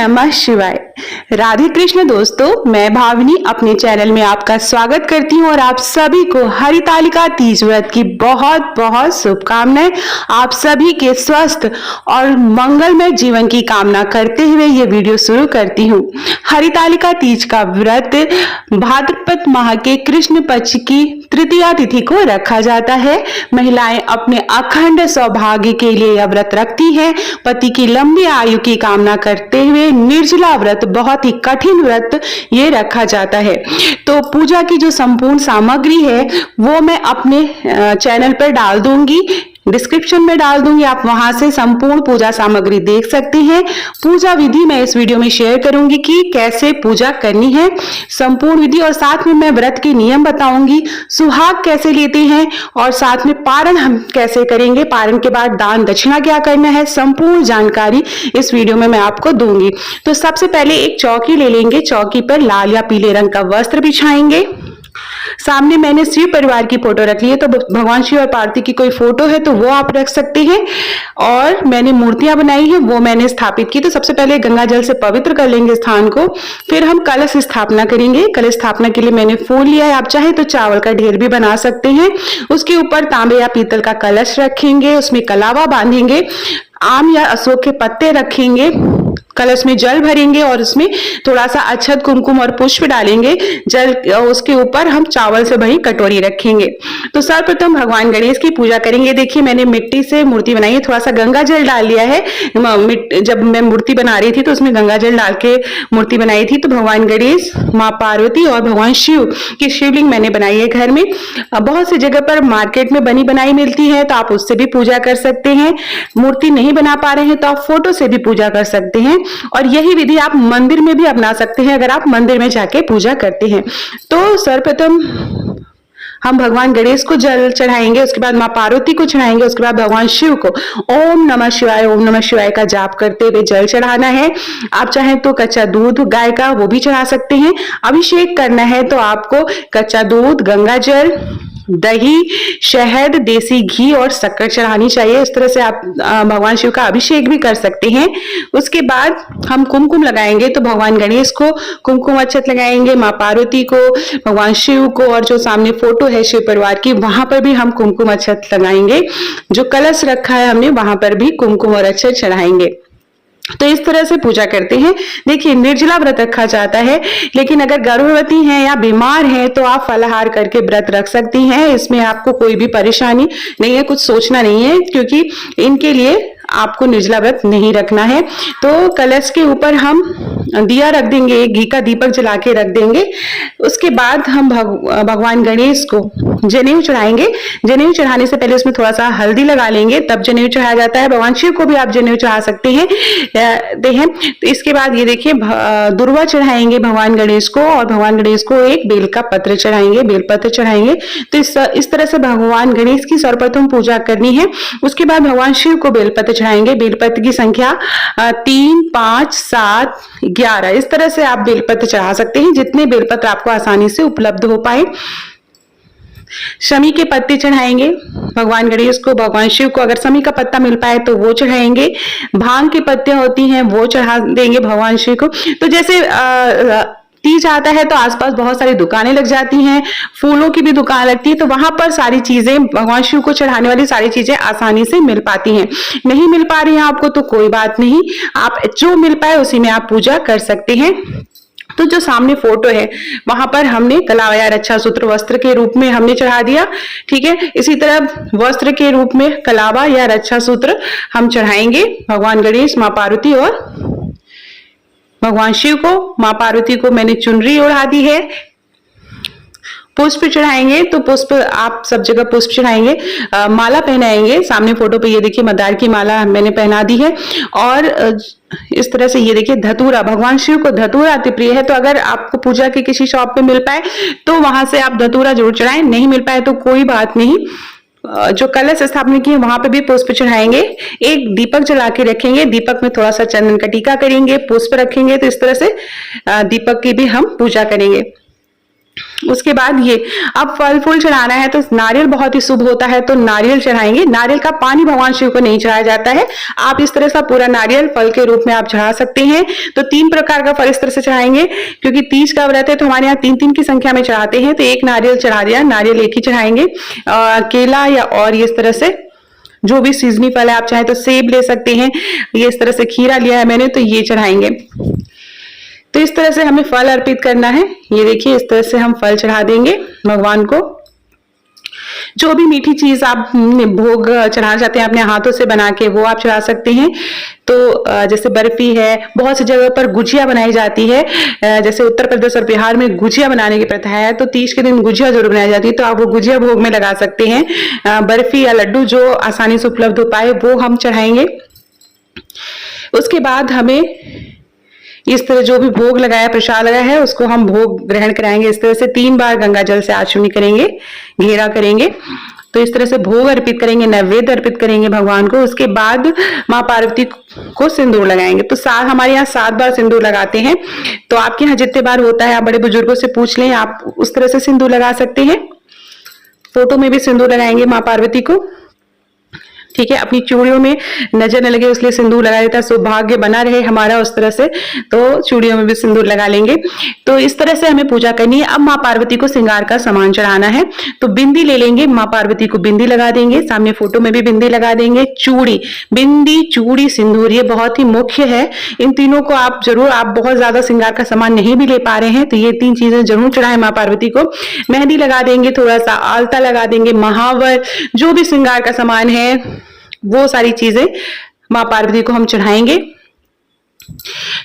नमः शिवाय। राधे कृष्ण दोस्तों, मैं भावनी अपने चैनल में आपका स्वागत करती हूँ और आप सभी को हरितालिका तीज व्रत की बहुत बहुत शुभकामनाएं। आप सभी के स्वस्थ और मंगलमय जीवन की कामना करते हुए ये वीडियो शुरू करती हूँ। हरितालिका तीज का व्रत भाद्रपद माह के कृष्ण पक्ष की तृतीया तिथि को रखा जाता है। महिलाएं अपने अखंड सौभाग्य के लिए यह व्रत रखती हैं। पति की लंबी आयु की कामना करते हुए निर्जला व्रत बहुत ही कठिन व्रत ये रखा जाता है। तो पूजा की जो संपूर्ण सामग्री है वो मैं अपने चैनल पर डाल दूंगी, डिस्क्रिप्शन में डाल दूंगी, आप वहां से संपूर्ण पूजा सामग्री देख सकते हैं। पूजा विधि मैं इस वीडियो में शेयर करूंगी कि कैसे पूजा करनी है, संपूर्ण विधि, और साथ में मैं व्रत के नियम बताऊंगी, सुहाग कैसे लेते हैं और साथ में पारण हम कैसे करेंगे, पारण के बाद दान दक्षिणा क्या करना है, संपूर्ण जानकारी इस वीडियो में मैं आपको दूंगी। तो सबसे पहले एक चौकी ले लेंगे, चौकी पर लाल या पीले रंग का वस्त्र बिछाएंगे। सामने मैंने शिव परिवार की फोटो रख ली है, तो भगवान शिव और पार्वती की कोई फोटो है तो वो आप रख सकते हैं। और मैंने मूर्तियां बनाई है वो मैंने स्थापित की। तो सबसे पहले गंगा जल से पवित्र कर लेंगे स्थान को, फिर हम कलश स्थापना करेंगे। कलश स्थापना के लिए मैंने फूल लिया है, आप चाहे तो चावल का ढेर भी बना सकते हैं। उसके ऊपर तांबे या पीतल का कलश रखेंगे, उसमें कलावा बांधेंगे, आम या अशोक के पत्ते रखेंगे, कलश में जल भरेंगे और उसमें थोड़ा सा अक्षत कुमकुम और पुष्प डालेंगे। जल उसके ऊपर हम चावल से भरी कटोरी रखेंगे। तो सर्वप्रथम भगवान गणेश की पूजा करेंगे। देखिए मैंने मिट्टी से मूर्ति बनाई है, थोड़ा सा गंगा जल डाल लिया है। जब मैं मूर्ति बना रही थी तो उसमें गंगा जल डाल के मूर्ति बनाई थी। तो भगवान गणेश, माँ पार्वती और भगवान शिव की शिवलिंग मैंने बनाई है घर में। बहुत सी जगह पर मार्केट में बनी बनाई मिलती है तो आप उससे भी पूजा कर सकते हैं। मूर्ति नहीं बना पा रहे हैं तो आप फोटो से भी पूजा कर सकते हैं। और यही विधि आप मंदिर में भी अपना सकते हैं अगर आप मंदिर में जाके पूजा करते हैं। तो सर्वप्रथम हम भगवान गणेश को जल चढ़ाएंगे, उसके बाद माँ पार्वती को चढ़ाएंगे, उसके बाद भगवान शिव को ओम नमः शिवाय का जाप करते हुए जल चढ़ाना है। आप चाहें तो कच्चा दूध गाय का वो भी चढ़ा सकते हैं। अभिषेक करना है तो आपको कच्चा दूध, गंगा जल, दही, शहद, देसी घी और शक्कर चढ़ानी चाहिए। इस तरह से आप भगवान शिव का अभिषेक भी कर सकते हैं। उसके बाद हम कुमकुम लगाएंगे, तो भगवान गणेश को कुमकुम अक्षत लगाएंगे, माँ पार्वती को, भगवान शिव को, और जो सामने फोटो है शिव परिवार की वहां पर भी हम कुमकुम अक्षत लगाएंगे। जो कलश रखा है हमने वहां पर भी कुमकुम और अक्षत चढ़ाएंगे। तो इस तरह से पूजा करते हैं। देखिए निर्जला व्रत रखा जाता है, लेकिन अगर गर्भवती हैं या बीमार हैं तो आप फलाहार करके व्रत रख सकती हैं। इसमें आपको कोई भी परेशानी नहीं है, कुछ सोचना नहीं है, क्योंकि इनके लिए आपको निर्जला व्रत नहीं रखना है। तो कलश के ऊपर हम दिया रख देंगे, घी का दीपक जला के रख देंगे। उसके बाद हम भगवान गणेश को जनेऊ चढ़ाएंगे। जनेऊ चढ़ाने से पहले उसमें थोड़ा सा हल्दी लगा लेंगे, तब जनेऊ चढ़ाया जाता है। भगवान शिव को भी आप जनेऊ चढ़ा सकते हैं। तो इसके बाद ये देखिए दुर्वा चढ़ाएंगे भगवान गणेश को, और भगवान गणेश को एक बेल का पत्र चढ़ाएंगे, बेलपत्र चढ़ाएंगे। तो इस तरह से भगवान गणेश की सर्वप्रथम पूजा करनी है। उसके बाद भगवान शिव को बेलपत्र चढ़ाएंगे। बेलपत्र की संख्या 3, 5, 7, 11 इस तरह से आप बेलपत्र चढ़ा सकते हैं, जितने बेलपत्र आपको आसानी से उपलब्ध हो पाए। शमी के पत्ते चढ़ाएंगे भगवान गणेश को, भगवान शिव को अगर शमी का पत्ता मिल पाए तो वो चढ़ाएंगे। भांग के पत्ते होती हैं वो चढ़ा देंगे भगवान शिव को। तो जैसे तीज आता है तो आसपास बहुत सारी दुकानें लग जाती हैं, फूलों की भी दुकान लगती है, तो वहां पर सारी चीजें भगवान शिव को चढ़ाने वाली सारी चीजें आसानी से मिल पाती हैं। नहीं मिल पा रही हैं आपको तो कोई बात नहीं, आप जो मिल पाए उसी में आप पूजा कर सकते हैं। तो जो सामने फोटो है वहां पर हमने कलावा या रक्षा सूत्र वस्त्र के रूप में हमने चढ़ा दिया, ठीक है। इसी तरह वस्त्र के रूप में कलावा या रक्षा सूत्र हम चढ़ाएंगे भगवान गणेश, माँ पार्वती और भगवान शिव को। माँ पार्वती को मैंने चुनरी ओढ़ा दी है। पुष्प चढ़ाएंगे, तो पुष्प आप सब जगह पुष्प चढ़ाएंगे। माला पहनाएंगे, सामने फोटो पे ये देखिए मंदार की माला मैंने पहना दी है। और इस तरह से ये देखिए धतूरा, भगवान शिव को धतूरा अति प्रिय है, तो अगर आपको पूजा के किसी शॉप पे मिल पाए तो वहां से आप धतूरा जरूर चढ़ाएं, नहीं मिल पाए तो कोई बात नहीं। जो कलश स्थापना की है वहां पे भी पुष्प चढ़ाएंगे। एक दीपक जला के रखेंगे, दीपक में थोड़ा सा चंदन का टीका करेंगे, पुष्प रखेंगे। तो इस तरह से दीपक की भी हम पूजा करेंगे। उसके बाद ये अब फल फूल चढ़ाना है, तो नारियल बहुत ही शुभ होता है, तो नारियल चढ़ाएंगे। नारियल का पानी भगवान शिव को नहीं चढ़ाया जाता है, आप इस तरह से पूरा नारियल फल के रूप में आप चढ़ा सकते हैं। तो 3 प्रकार का फल इस तरह से चढ़ाएंगे, क्योंकि तीज का व्रत है तो हमारे यहाँ 3-3 की संख्या में चढ़ाते हैं, तो एक नारियल चढ़ा दिया, नारियल एक ही चढ़ाएंगे। केला या और इस तरह से जो भी सीजनी फल है, आप चाहे तो सेब ले सकते हैं, ये इस तरह से खीरा लिया है मैंने, तो ये चढ़ाएंगे। तो इस तरह से हमें फल अर्पित करना है। ये देखिए इस तरह से हम फल चढ़ा देंगे भगवान को। जो भी मीठी चीज आप भोग चढ़ाना चाहते हैं अपने हाथों से बना के, वो आप चढ़ा सकते हैं। तो जैसे बर्फी है, बहुत सी जगह पर गुजिया बनाई जाती है, जैसे उत्तर प्रदेश और बिहार में गुजिया बनाने की प्रथा है, तो तीज के दिन गुजिया जरूर बनाई जाती है, तो आप वो गुजिया भोग में लगा सकते हैं। बर्फी या लड्डू जो आसानी से उपलब्ध हो पाए वो हम चढ़ाएंगे। उसके बाद हमें इस तरह जो भी भोग लगाया, प्रसाद लगाया है, उसको हम भोग ग्रहण कराएंगे। इस तरह से 3 बार गंगा जल से आचमनी करेंगे, घेरा करेंगे। तो इस तरह से भोग अर्पित करेंगे, नैवेद्य अर्पित करेंगे भगवान को। उसके बाद माँ पार्वती को सिंदूर लगाएंगे। तो हमारे यहाँ 7 बार सिंदूर लगाते हैं, तो आपके यहाँ जितने बार होता है आप बड़े बुजुर्गों से पूछ लें, आप उस तरह से सिंदूर लगा सकते हैं। फोटो में भी सिंदूर लगाएंगे माँ पार्वती को, ठीक है। अपनी चूड़ियों में नजर न लगे इसलिए सिंदूर लगा देता है, सौभाग्य बना रहे हमारा उस तरह से, तो चूड़ियों में भी सिंदूर लगा लेंगे। तो इस तरह से हमें पूजा करनी है। अब माँ पार्वती को श्रृंगार का सामान चढ़ाना है, तो बिंदी ले लेंगे, माँ पार्वती को बिंदी लगा देंगे, सामने फोटो में भी बिंदी लगा देंगे। चूड़ी, बिंदी, चूड़ी, सिंदूर, ये बहुत ही मुख्य है। इन तीनों को आप जरूर, आप बहुत ज्यादा श्रृंगार का सामान नहीं भी ले पा रहे हैं तो ये 3 चीजें जरूर चढ़ाएं माँ पार्वती को। मेहंदी लगा देंगे, थोड़ा सा आलता लगा देंगे, महावर, जो भी श्रृंगार का सामान है वो सारी चीजें माँ पार्वती को हम चढ़ाएंगे,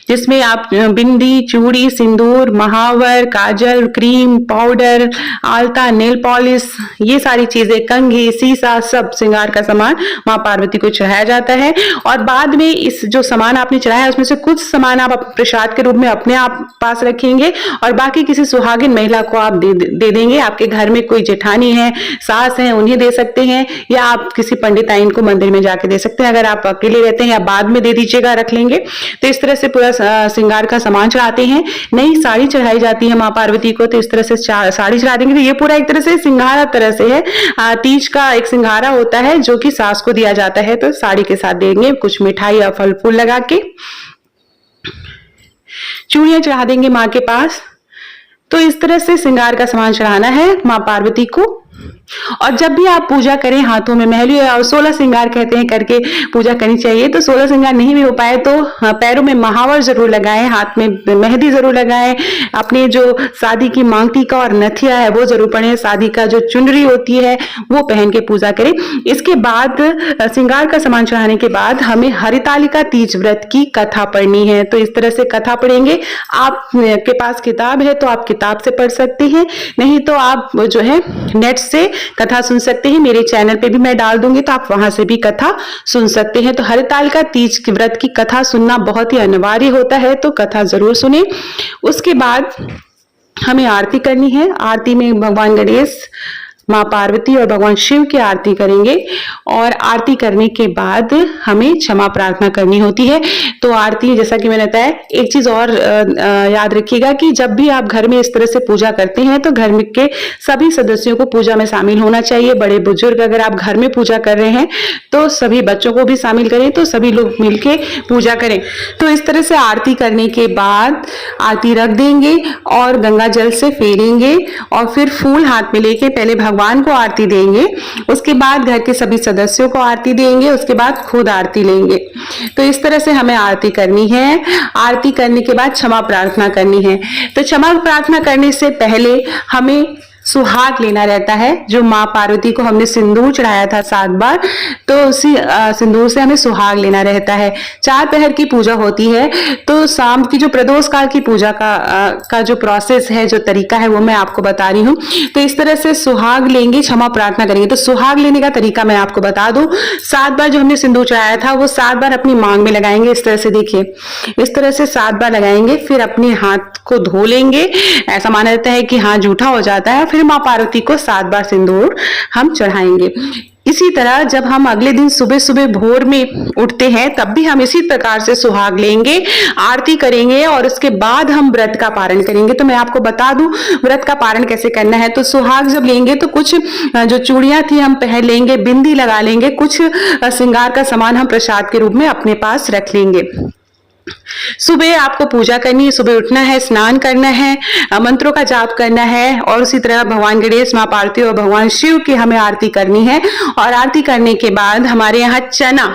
जिसमें आप बिंदी, चूड़ी, सिंदूर, महावर, काजल, क्रीम, पाउडर, आलता, नेल पॉलिश, ये सारी चीजें, कंघी, सीसा, सब श्रृंगार का सामान माँ पार्वती को चढ़ाया जाता है। और बाद में इस जो सामान आपने चढ़ाया है उसमें से कुछ सामान आप प्रसाद के रूप में अपने आप पास रखेंगे और बाकी किसी सुहागिन महिला को आप दे देंगे। आपके घर में कोई जेठानी है, सास है, उन्हें दे सकते हैं, या आप किसी पंडिताइन को मंदिर में जाके दे सकते हैं। अगर आप अकेले रहते हैं या बाद में दे दीजिएगा, रख लेंगे। तो इस तरह से पूरा श्रृंगार का सामान चढ़ाते हैं। नई साड़ी चढ़ाई जाती है माँ पार्वती को, तो इस तरह से साड़ी चढ़ा देंगे। तो ये पूरा एक तरह से सिंघारा तरह से है। तीज का एक सिंघारा होता है जो कि सास को दिया जाता है, तो साड़ी के साथ देंगे, कुछ मिठाई या फल फूल लगा के। चूड़ियां चढ़ा देंगे माँ के पास। तो इस तरह से श्रृंगार का सामान चढ़ाना है माँ पार्वती को। और जब भी आप पूजा करें, हाथों में मेहंदी और 16 श्रृंगार कहते हैं करके पूजा करनी चाहिए। तो 16 श्रृंगार नहीं भी हो पाए तो पैरों में महावर जरूर लगाएं, हाथ में मेहंदी जरूर लगाएं, अपने जो शादी की मांग टीका और नथिया है वो जरूर पहने, शादी का जो चुनरी होती है वो पहन के पूजा करें। इसके बाद श्रृंगार का सामान चढ़ाने के बाद हमें हरितालिका तीज व्रत की कथा पढ़नी है। तो इस तरह से कथा पढ़ेंगे। आपके पास किताब है तो आप किताब से पढ़ सकते हैं, नहीं तो आप जो है नेट से कथा सुन सकते हैं। मेरे चैनल पे भी मैं डाल दूंगी तो आप वहां से भी कथा सुन सकते हैं। तो हरितालिका तीज के व्रत की कथा सुनना बहुत ही अनिवार्य होता है, तो कथा जरूर सुने। उसके बाद हमें आरती करनी है। आरती में भगवान गणेश, माँ पार्वती और भगवान शिव की आरती करेंगे। और आरती करने के बाद हमें क्षमा प्रार्थना करनी होती है। तो आरती, जैसा कि मैंने बताया, एक चीज और याद रखिएगा कि जब भी आप घर में इस तरह से पूजा करते हैं तो घर में के सभी सदस्यों को पूजा में शामिल होना चाहिए। बड़े बुजुर्ग, अगर आप घर में पूजा कर रहे हैं तो सभी बच्चों को भी शामिल करें, तो सभी लोग मिलके पूजा करें। तो इस तरह से आरती करने के बाद आरती रख देंगे और गंगा जल से फेरेंगे और फिर फूल हाथ में लेके पहले भगवान को आरती देंगे, उसके बाद घर के सभी सदस्यों को आरती देंगे, उसके बाद खुद आरती लेंगे। तो इस तरह से हमें आरती करनी है। आरती करने के बाद क्षमा प्रार्थना करनी है। तो क्षमा प्रार्थना करने से पहले हमें सुहाग लेना रहता है। जो माँ पार्वती को हमने सिंदूर चढ़ाया था 7 बार, तो उसी सिंदूर से हमें सुहाग लेना रहता है। 4 पहर की पूजा होती है, तो शाम की जो प्रदोष काल की पूजा का जो प्रोसेस है, जो तरीका है, वो मैं आपको बता रही हूँ। तो इस तरह से सुहाग लेंगे, क्षमा प्रार्थना करेंगे। तो सुहाग लेने का तरीका मैं आपको बता दूं। 7 बार जो हमने सिंदूर चढ़ाया था वो 7 बार अपनी मांग में लगाएंगे। इस तरह से देखिए, इस तरह से 7 बार लगाएंगे, फिर अपने हाथ को धो लेंगे। ऐसा माना जाता है कि हाथ जूठा हो जाता है, फिर माँ पार्वती को 7 बार सिंदूर हम चढ़ाएंगे। इसी तरह जब हम अगले दिन सुबह सुबह भोर में उठते हैं तब भी हम इसी प्रकार से सुहाग लेंगे, आरती करेंगे और उसके बाद हम व्रत का पारण करेंगे। तो मैं आपको बता दूं व्रत का पारण कैसे करना है। तो सुहाग जब लेंगे तो कुछ जो चूड़ियां थी हम पहन लेंगे, बिंदी लगा लेंगे, कुछ श्रृंगार का सामान हम प्रसाद के रूप में अपने पास रख लेंगे। सुबह आपको पूजा करनी है, सुबह उठना है, स्नान करना है, मंत्रों का जाप करना है और उसी तरह भगवान गणेश, माँ पार्वती और भगवान शिव की हमें आरती करनी है। और आरती करने के बाद हमारे यहाँ चना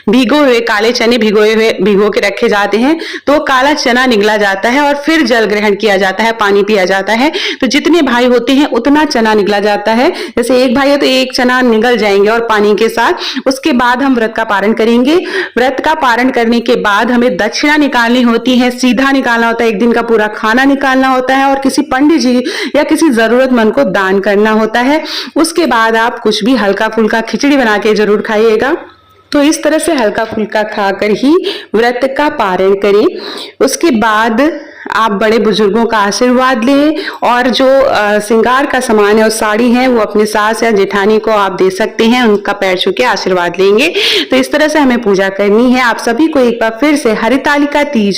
भिगो हुए, काले चने भिगो के रखे जाते हैं, तो काला चना निगला जाता है और फिर जल ग्रहण किया जाता है, पानी पिया जाता है। तो जितने भाई होते हैं उतना चना निगला जाता है। जैसे एक भाई है तो एक चना निगल जाएंगे और पानी के साथ। उसके बाद हम व्रत का पारण करेंगे। व्रत का पारण करने के बाद हमें दक्षिणा निकालनी होती है, सीधा निकालना होता है, एक दिन का पूरा खाना निकालना होता है और किसी पंडित जी या किसी जरूरतमंद को दान करना होता है। उसके बाद आप कुछ भी हल्का फुल्का खिचड़ी बना के जरूर खाइएगा। तो इस तरह से हल्का फुल्का खाकर ही व्रत का पारण करें। उसके बाद आप बड़े बुजुर्गों का आशीर्वाद लें और जो श्रृंगार का सामान है और साड़ी है वो अपने सास या जेठानी को आप दे सकते हैं, उनका पैर छू के आशीर्वाद लेंगे। तो इस तरह से हमें पूजा करनी है। आप सभी को एक बार फिर से हरितालिका तीज